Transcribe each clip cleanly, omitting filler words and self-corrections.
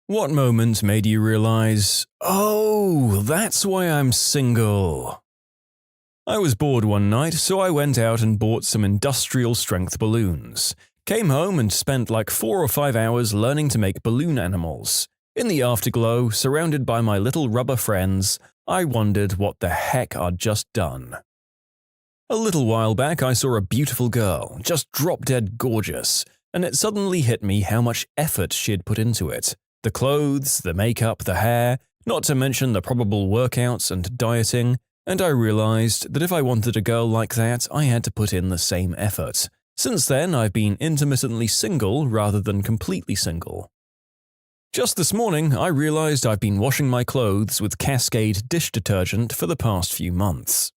What moment made you realize, oh, that's why I'm single? I was bored one night, so I went out and bought some industrial strength balloons. Came home and spent like 4 or 5 hours learning to make balloon animals. In the afterglow, surrounded by my little rubber friends, I wondered what the heck I'd just done. A little while back I saw a beautiful girl, just drop-dead gorgeous, and it suddenly hit me how much effort she'd put into it. The clothes, the makeup, the hair, not to mention the probable workouts and dieting, and I realized that if I wanted a girl like that, I had to put in the same effort. Since then, I've been intermittently single rather than completely single. Just this morning, I realized I've been washing my clothes with Cascade dish detergent for the past few months.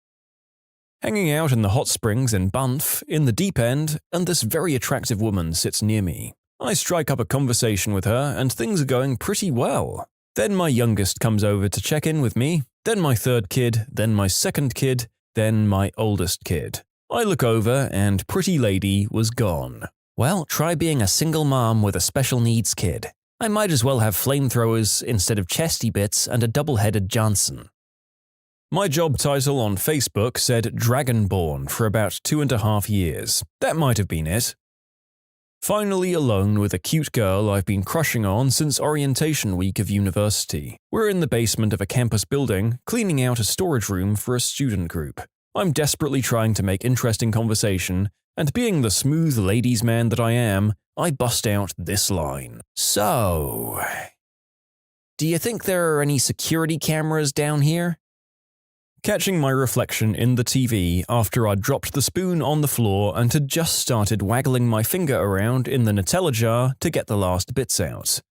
Hanging out in the hot springs in Banff, in the deep end, and this very attractive woman sits near me. I strike up a conversation with her, and things are going pretty well. Then my youngest comes over to check in with me, then my third kid, then my second kid, then my oldest kid. I look over, and pretty lady was gone. Well, try being a single mom with a special needs kid. I might as well have flamethrowers instead of chesty bits and a double-headed Johnson. My job title on Facebook said Dragonborn for about 2.5 years. That might have been it. Finally alone with a cute girl I've been crushing on since orientation week of university. We're in the basement of a campus building, cleaning out a storage room for a student group. I'm desperately trying to make interesting conversation, and being the smooth ladies' man that I am, I bust out this line. So, do you think there are any security cameras down here? Catching my reflection in the TV after I'd dropped the spoon on the floor and had just started waggling my finger around in the Nutella jar to get the last bits out.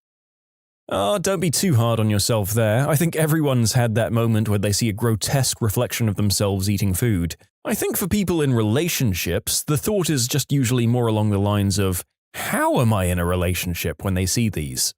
Don't be too hard on yourself there. I think everyone's had that moment where they see a grotesque reflection of themselves eating food. I think for people in relationships, the thought is just usually more along the lines of, how am I in a relationship when they see these?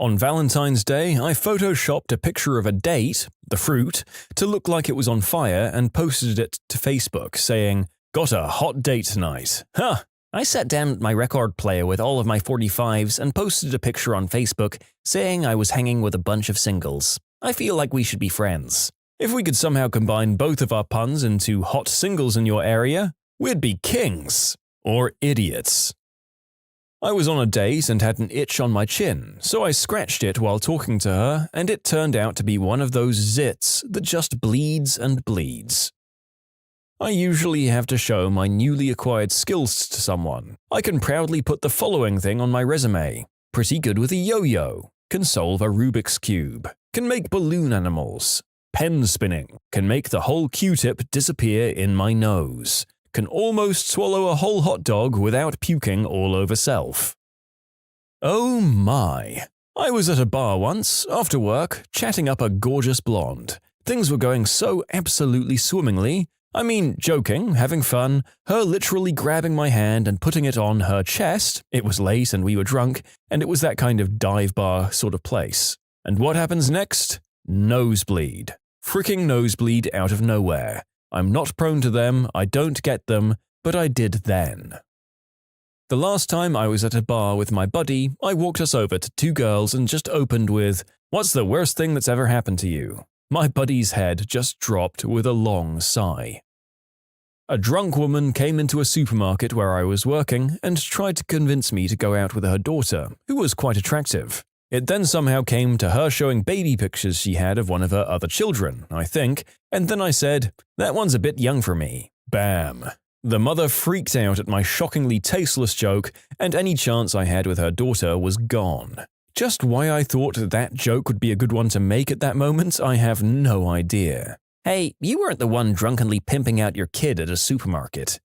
On Valentine's Day, I photoshopped a picture of a date, the fruit, to look like it was on fire and posted it to Facebook, saying, "Got a hot date tonight." Huh! I sat down at my record player with all of my 45s and posted a picture on Facebook saying I was hanging with a bunch of singles. I feel like we should be friends. If we could somehow combine both of our puns into hot singles in your area, we'd be kings. Or idiots. I was on a date and had an itch on my chin, so I scratched it while talking to her, and it turned out to be one of those zits that just bleeds and bleeds. I usually have to show my newly acquired skills to someone. I can proudly put the following thing on my resume. Pretty good with a yo-yo. Can solve a Rubik's Cube. Can make balloon animals. Pen spinning. Can make the whole Q-tip disappear in my nose. Can almost swallow a whole hot dog without puking all over self. Oh my. I was at a bar once, after work, chatting up a gorgeous blonde. Things were going so absolutely swimmingly. I mean, joking, having fun, her literally grabbing my hand and putting it on her chest. It was late and we were drunk, and it was that kind of dive bar sort of place. And what happens next? Nosebleed. Fricking nosebleed out of nowhere. I'm not prone to them, I don't get them, but I did then. The last time I was at a bar with my buddy, I walked us over to 2 girls and just opened with, "What's the worst thing that's ever happened to you?" My buddy's head just dropped with a long sigh. A drunk woman came into a supermarket where I was working and tried to convince me to go out with her daughter, who was quite attractive. It then somehow came to her showing baby pictures she had of one of her other children, I think, and then I said, "That one's a bit young for me." Bam. The mother freaked out at my shockingly tasteless joke, and any chance I had with her daughter was gone. Just why I thought that joke would be a good one to make at that moment, I have no idea. Hey, you weren't the one drunkenly pimping out your kid at a supermarket.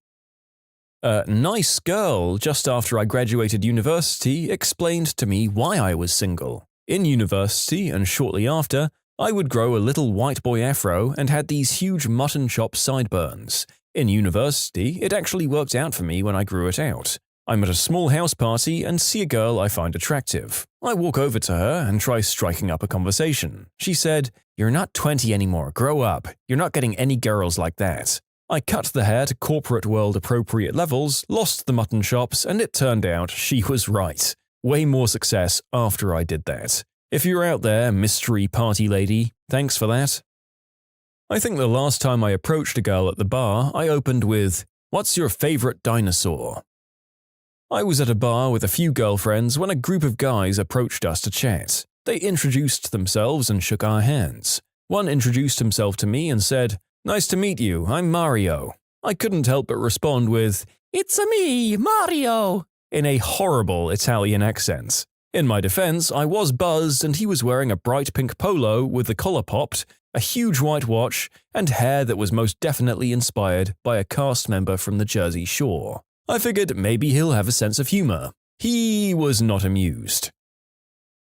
A nice girl, just after I graduated university, explained to me why I was single. In university, and shortly after, I would grow a little white boy afro and had these huge mutton chop sideburns. In university, it actually worked out for me when I grew it out. I'm at a small house party and see a girl I find attractive. I walk over to her and try striking up a conversation. She said, "You're not 20 anymore, grow up. You're not getting any girls like that." I cut the hair to corporate world appropriate levels, lost the mutton chops, and it turned out she was right. Way more success after I did that. If you're out there, mystery party lady, thanks for that. I think the last time I approached a girl at the bar, I opened with, "What's your favorite dinosaur?" I was at a bar with a few girlfriends when a group of guys approached us to chat. They introduced themselves and shook our hands. One introduced himself to me and said, "Nice to meet you, I'm Mario." I couldn't help but respond with, "It's-a me, Mario," in a horrible Italian accent. In my defense, I was buzzed and he was wearing a bright pink polo with the collar popped, a huge white watch, and hair that was most definitely inspired by a cast member from the Jersey Shore. I figured maybe he'll have a sense of humor. He was not amused.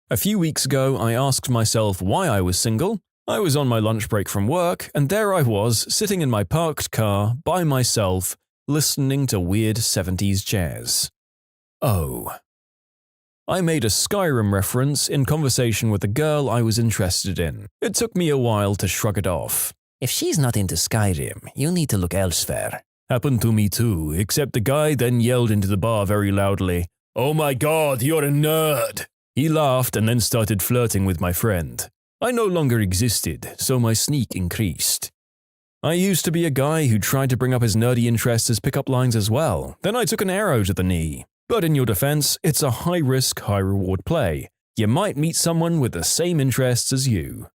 A few weeks ago, I asked myself why I was single. I was on my lunch break from work, and there I was, sitting in my parked car, by myself, listening to weird 70s jazz. Oh. I made a Skyrim reference in conversation with a girl I was interested in. It took me a while to shrug it off. If she's not into Skyrim, you need to look elsewhere. Happened to me too, except the guy then yelled into the bar very loudly, "Oh my god, you're a nerd!" He laughed and then started flirting with my friend. I no longer existed, so my sneak increased. I used to be a guy who tried to bring up his nerdy interests as pickup lines as well. Then I took an arrow to the knee. But in your defense, it's a high-risk, high-reward play. You might meet someone with the same interests as you.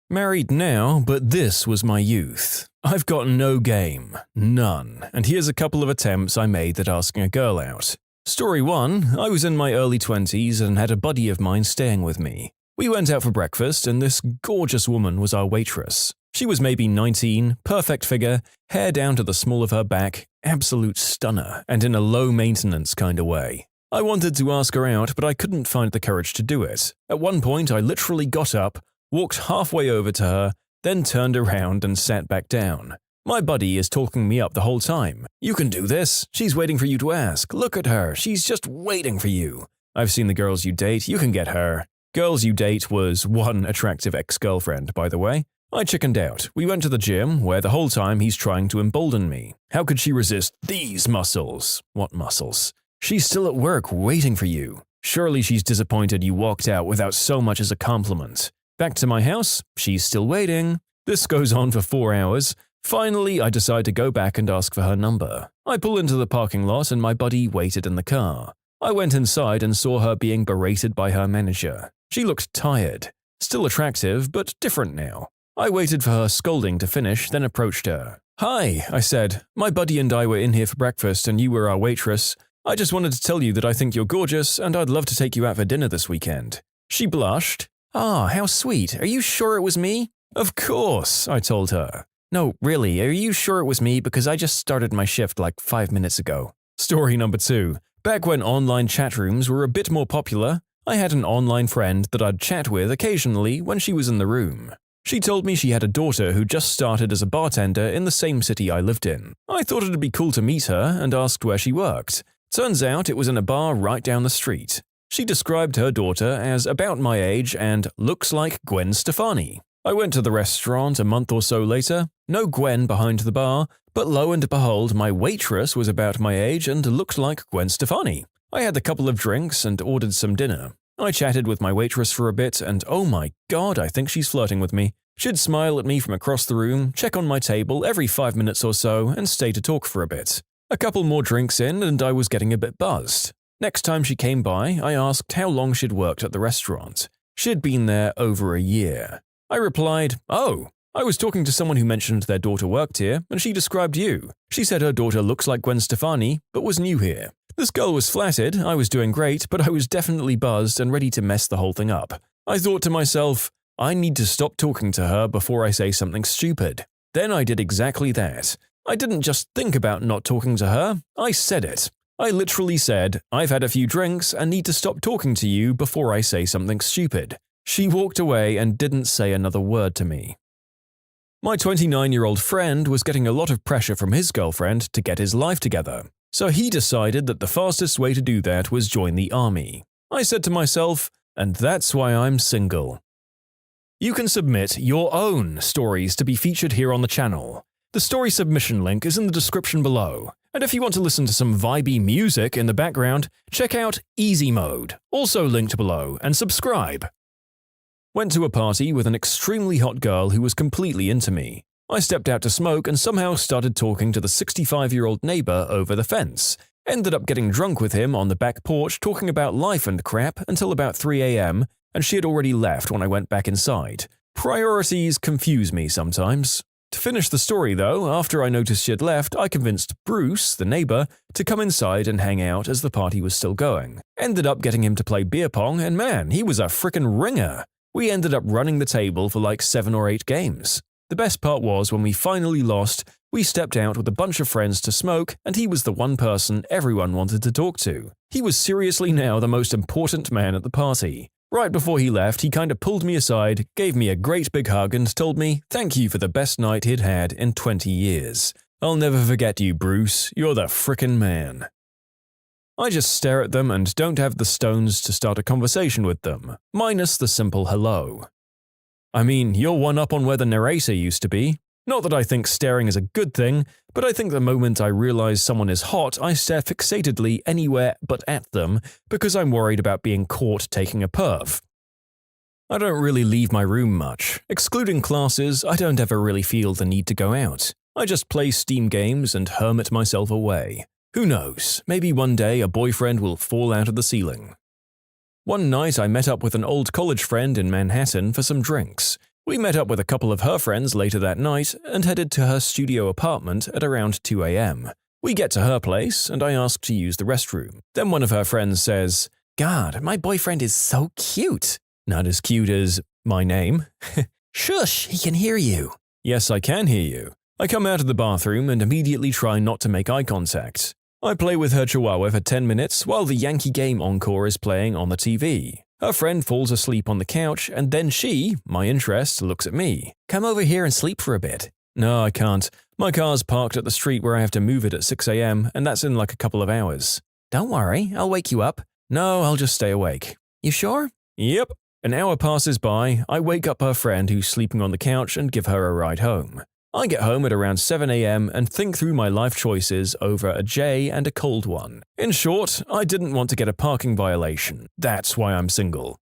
Married now, but this was my youth. I've got no game. None. And here's a couple of attempts I made at asking a girl out. Story 1, I was in my early 20s and had a buddy of mine staying with me. We went out for breakfast and this gorgeous woman was our waitress. She was maybe 19, perfect figure, hair down to the small of her back, absolute stunner, and in a low-maintenance kind of way. I wanted to ask her out, but I couldn't find the courage to do it. At one point, I literally got up, walked halfway over to her, then turned around and sat back down. My buddy is talking me up the whole time. "You can do this. She's waiting for you to ask. Look at her. She's just waiting for you. I've seen the girls you date. You can get her." Girls you date was one attractive ex-girlfriend, by the way. I chickened out. We went to the gym, where the whole time he's trying to embolden me. How could she resist these muscles? What muscles? She's still at work waiting for you. Surely she's disappointed you walked out without so much as a compliment. Back to my house, she's still waiting. This goes on for 4 hours. Finally, I decide to go back and ask for her number. I pull into the parking lot and my buddy waited in the car. I went inside and saw her being berated by her manager. She looked tired. Still attractive, but different now. I waited for her scolding to finish, then approached her. "Hi," I said. "My buddy and I were in here for breakfast and you were our waitress. I just wanted to tell you that I think you're gorgeous and I'd love to take you out for dinner this weekend." She blushed. "Ah, how sweet. Are you sure it was me?" "Of course," I told her. "No, really, are you sure it was me? Because I just started my shift like 5 minutes ago." Story number 2. Back when online chat rooms were a bit more popular, I had an online friend that I'd chat with occasionally when she was in the room. She told me she had a daughter who just started as a bartender in the same city I lived in. I thought it'd be cool to meet her and asked where she worked. Turns out it was in a bar right down the street. She described her daughter as about my age and looks like Gwen Stefani. I went to the restaurant a month or so later. No Gwen behind the bar, but lo and behold, my waitress was about my age and looked like Gwen Stefani. I had a couple of drinks and ordered some dinner. I chatted with my waitress for a bit and oh my god, I think she's flirting with me. She'd smile at me from across the room, check on my table every 5 minutes or so and stay to talk for a bit. A couple more drinks in and I was getting a bit buzzed. Next time she came by, I asked how long she'd worked at the restaurant. She'd been there over a year. I replied, "Oh, I was talking to someone who mentioned their daughter worked here and she described you. She said her daughter looks like Gwen Stefani, but was new here." This girl was flattered, I was doing great, but I was definitely buzzed and ready to mess the whole thing up. I thought to myself, I need to stop talking to her before I say something stupid. Then I did exactly that. I didn't just think about not talking to her, I said it. I literally said, "I've had a few drinks and need to stop talking to you before I say something stupid." She walked away and didn't say another word to me. My 29-year-old friend was getting a lot of pressure from his girlfriend to get his life together. So he decided that the fastest way to do that was join the army. I said to myself, and that's why I'm single. You can submit your own stories to be featured here on the channel. The story submission link is in the description below. And if you want to listen to some vibey music in the background, check out Easy Mode, also linked below, and subscribe. Went to a party with an extremely hot girl who was completely into me. I stepped out to smoke and somehow started talking to the 65-year-old neighbor over the fence. Ended up getting drunk with him on the back porch talking about life and crap until about 3 a.m., and she had already left when I went back inside. Priorities confuse me sometimes. To finish the story though, after I noticed she had left, I convinced Bruce, the neighbor, to come inside and hang out as the party was still going. Ended up getting him to play beer pong, and man, he was a frickin' ringer. We ended up running the table for like 7 or 8 games. The best part was when we finally lost, we stepped out with a bunch of friends to smoke, and he was the one person everyone wanted to talk to. He was seriously now the most important man at the party. Right before he left, he kind of pulled me aside, gave me a great big hug, and told me thank you for the best night he'd had in 20 years. I'll never forget you, Bruce. You're the frickin' man. I just stare at them and don't have the stones to start a conversation with them, minus the simple hello. I mean, you're one up on where the narrator used to be. Not that I think staring is a good thing, but I think the moment I realize someone is hot, I stare fixatedly anywhere but at them because I'm worried about being caught taking a perv. I don't really leave my room much. Excluding classes, I don't ever really feel the need to go out. I just play Steam games and hermit myself away. Who knows, maybe one day a boyfriend will fall out of the ceiling. One night I met up with an old college friend in Manhattan for some drinks. We met up with a couple of her friends later that night and headed to her studio apartment at around 2 a.m. We get to her place and I ask to use the restroom. Then one of her friends says, "God, my boyfriend is so cute." Not as cute as my name. Shush, he can hear you. Yes, I can hear you. I come out of the bathroom and immediately try not to make eye contact. I play with her chihuahua for 10 minutes while the Yankee game encore is playing on the TV. Her friend falls asleep on the couch and then she, my interest, looks at me. "Come over here and sleep for a bit." No, I can't. My car's parked at the street where I have to move it at 6 a.m. and that's in like a couple of hours. "Don't worry, I'll wake you up." No, I'll just stay awake. "You sure?" Yep. An hour passes by, I wake up her friend who's sleeping on the couch and give her a ride home. I get home at around 7 a.m. and think through my life choices over a J and a cold one. In short, I didn't want to get a parking violation. That's why I'm single.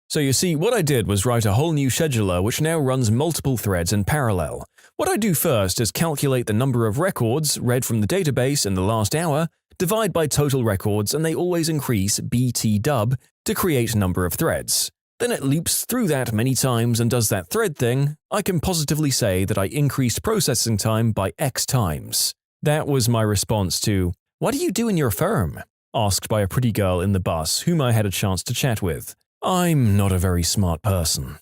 So you see, what I did was write a whole new scheduler which now runs multiple threads in parallel. What I do first is calculate the number of records read from the database in the last hour, divide by total records, and they always increase BT-dub to create number of threads. Then it loops through that many times and does that thread thing. I can positively say that I increased processing time by X times. That was my response to, "What do you do in your firm?" asked by a pretty girl in the bus whom I had a chance to chat with. I'm not a very smart person.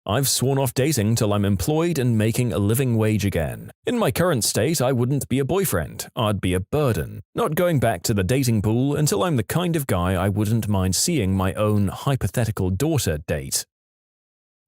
I've sworn off dating till I'm employed and making a living wage again. In my current state, I wouldn't be a boyfriend. I'd be a burden. Not going back to the dating pool until I'm the kind of guy I wouldn't mind seeing my own hypothetical daughter date.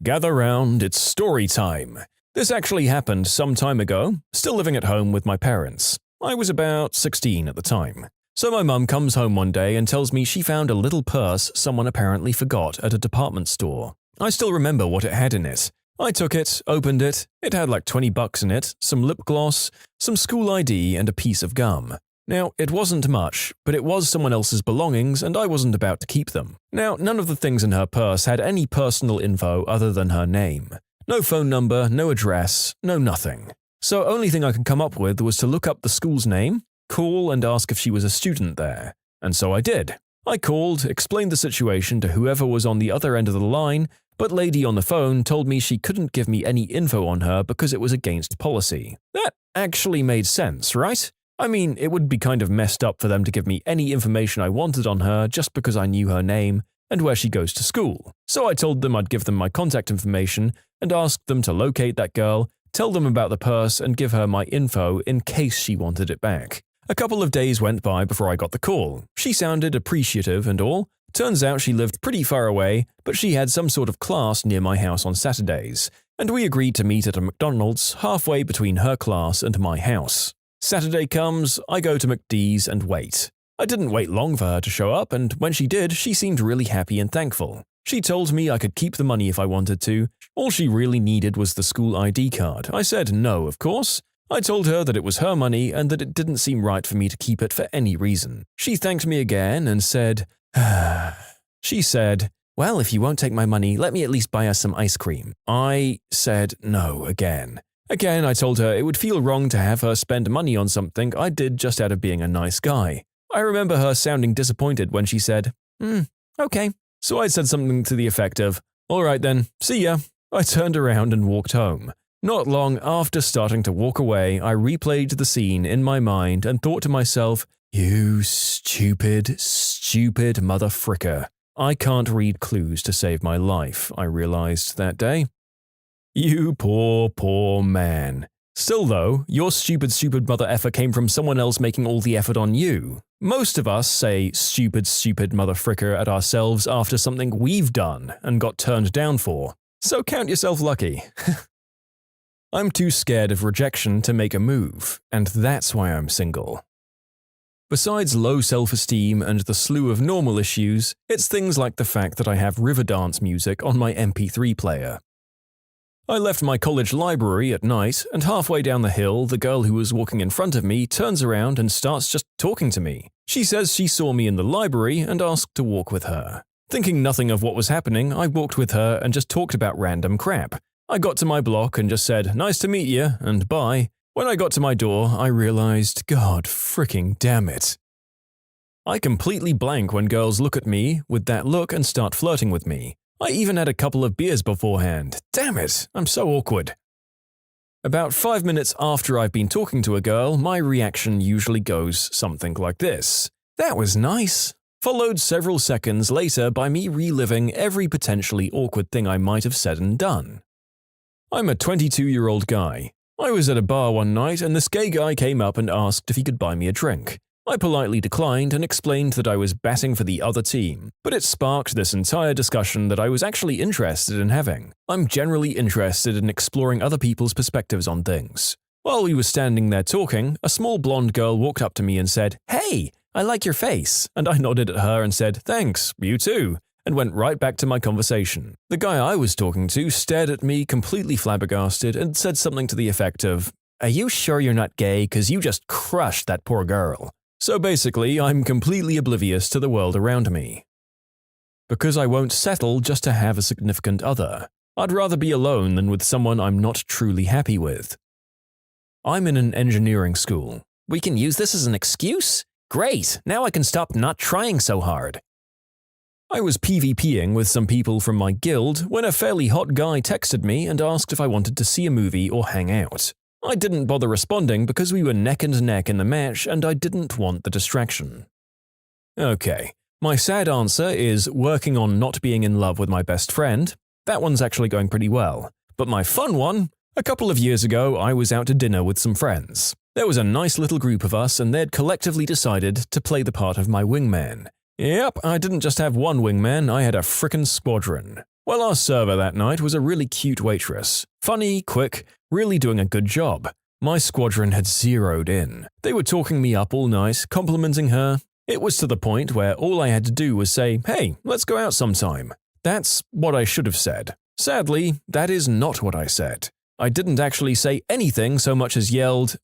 Gather round, it's story time. This actually happened some time ago, still living at home with my parents. I was about 16 at the time. So my mum comes home one day and tells me she found a little purse someone apparently forgot at a department store. I still remember what it had in it. I took it, opened it. It had like $20 in it, some lip gloss, some school ID, and a piece of gum. Now, it wasn't much, but it was someone else's belongings and I wasn't about to keep them. Now, none of the things in her purse had any personal info other than her name. No phone number, no address, no nothing. So only thing I could come up with was to look up the school's name, call and ask if she was a student there. And so I did. I called, explained the situation to whoever was on the other end of the line, but lady on the phone told me she couldn't give me any info on her because it was against policy. That actually made sense, right? I mean, it would be kind of messed up for them to give me any information I wanted on her just because I knew her name and where she goes to school. So I told them I'd give them my contact information and asked them to locate that girl, tell them about the purse and give her my info in case she wanted it back. A couple of days went by before I got the call. She sounded appreciative and all. Turns out she lived pretty far away, but she had some sort of class near my house on Saturdays, and we agreed to meet at a McDonald's halfway between her class and my house. Saturday comes, I go to McD's and wait. I didn't wait long for her to show up, and when she did, she seemed really happy and thankful. She told me I could keep the money if I wanted to. All she really needed was the school ID card. I said no, of course. I told her that it was her money and that it didn't seem right for me to keep it for any reason. She thanked me again and said, she said, "Well, if you won't take my money, let me at least buy us some ice cream." I said no again. Again, I told her it would feel wrong to have her spend money on something I did just out of being a nice guy. I remember her sounding disappointed when she said, okay. So I said something to the effect of, "All right then, see ya." I turned around and walked home. Not long after starting to walk away, I replayed the scene in my mind and thought to myself, "You stupid, stupid motherfricker. I can't read clues to save my life," I realized that day. You poor, poor man. Still though, your stupid, stupid mother effer came from someone else making all the effort on you. Most of us say stupid, stupid motherfricker at ourselves after something we've done and got turned down for. So count yourself lucky. I'm too scared of rejection to make a move, and that's why I'm single. Besides low self-esteem and the slew of normal issues, it's things like the fact that I have Riverdance music on my MP3 player. I left my college library at night, and halfway down the hill, the girl who was walking in front of me turns around and starts just talking to me. She says she saw me in the library and asked to walk with her. Thinking nothing of what was happening, I walked with her and just talked about random crap. I got to my block and just said, "Nice to meet you," and bye. When I got to my door, I realized, God freaking damn it. I completely blank when girls look at me with that look and start flirting with me. I even had a couple of beers beforehand. Damn it, I'm so awkward. About 5 minutes after I've been talking to a girl, my reaction usually goes something like this. "That was nice," followed several seconds later by me reliving every potentially awkward thing I might have said and done. I'm a 22-year-old guy. I was at a bar one night and this gay guy came up and asked if he could buy me a drink. I politely declined and explained that I was batting for the other team, but it sparked this entire discussion that I was actually interested in having. I'm generally interested in exploring other people's perspectives on things. While we were standing there talking, a small blonde girl walked up to me and said, "Hey, I like your face," and I nodded at her and said, "Thanks, you too," and went right back to my conversation. The guy I was talking to stared at me completely flabbergasted and said something to the effect of, "Are you sure you're not gay? 'Cause you just crushed that poor girl." So basically, I'm completely oblivious to the world around me. Because I won't settle just to have a significant other. I'd rather be alone than with someone I'm not truly happy with. I'm in an engineering school. We can use this as an excuse? Great, now I can stop not trying so hard. I was PvPing with some people from my guild when a fairly hot guy texted me and asked if I wanted to see a movie or hang out. I didn't bother responding because we were neck and neck in the match and I didn't want the distraction. Okay, my sad answer is working on not being in love with my best friend. That one's actually going pretty well. But my fun one? A couple of years ago, I was out to dinner with some friends. There was a nice little group of us and they'd collectively decided to play the part of my wingman. Yep, I didn't just have one wingman, I had a frickin' squadron. Well, our server that night was a really cute waitress. Funny, quick, really doing a good job. My squadron had zeroed in. They were talking me up all night, complimenting her. It was to the point where all I had to do was say, "Hey, let's go out sometime." That's what I should have said. Sadly, that is not what I said. I didn't actually say anything so much as yelled,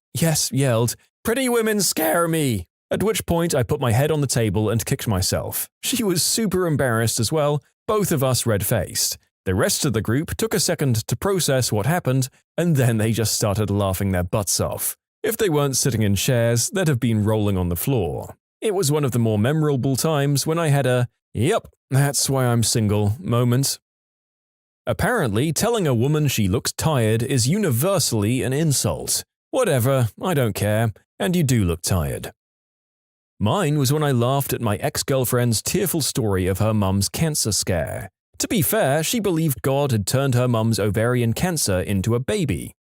"Pretty women scare me!" At which point I put my head on the table and kicked myself. She was super embarrassed as well, both of us red-faced. The rest of the group took a second to process what happened, and then they just started laughing their butts off. If they weren't sitting in chairs, they'd have been rolling on the floor. It was one of the more memorable times when I had a, "Yep, that's why I'm single" moment. Apparently, telling a woman she looks tired is universally an insult. Whatever, I don't care, and you do look tired. Mine was when I laughed at my ex-girlfriend's tearful story of her mum's cancer scare. To be fair, she believed God had turned her mum's ovarian cancer into a baby.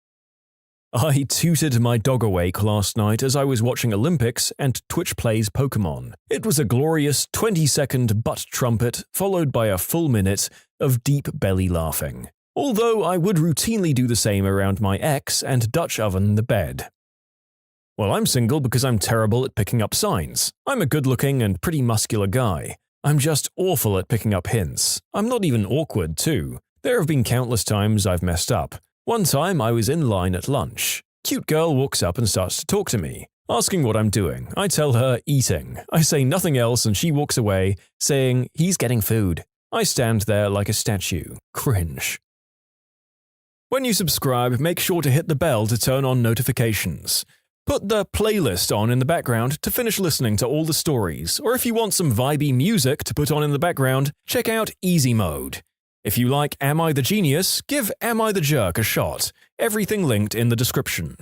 I tooted my dog awake last night as I was watching Olympics and Twitch plays Pokemon. It was a glorious 20-second butt trumpet followed by a full minute of deep belly laughing. Although I would routinely do the same around my ex and Dutch oven the bed. Well, I'm single because I'm terrible at picking up signs. I'm a good-looking and pretty muscular guy. I'm just awful at picking up hints. I'm not even awkward, too. There have been countless times I've messed up. One time I was in line at lunch. Cute girl walks up and starts to talk to me, asking what I'm doing. I tell her eating. I say nothing else and she walks away, saying he's getting food. I stand there like a statue. Cringe. When you subscribe, make sure to hit the bell to turn on notifications. Put the playlist on in the background to finish listening to all the stories, or if you want some vibey music to put on in the background, check out Easy Mode. If you like Am I the Genius, give Am I the Jerk a shot. Everything linked in the description.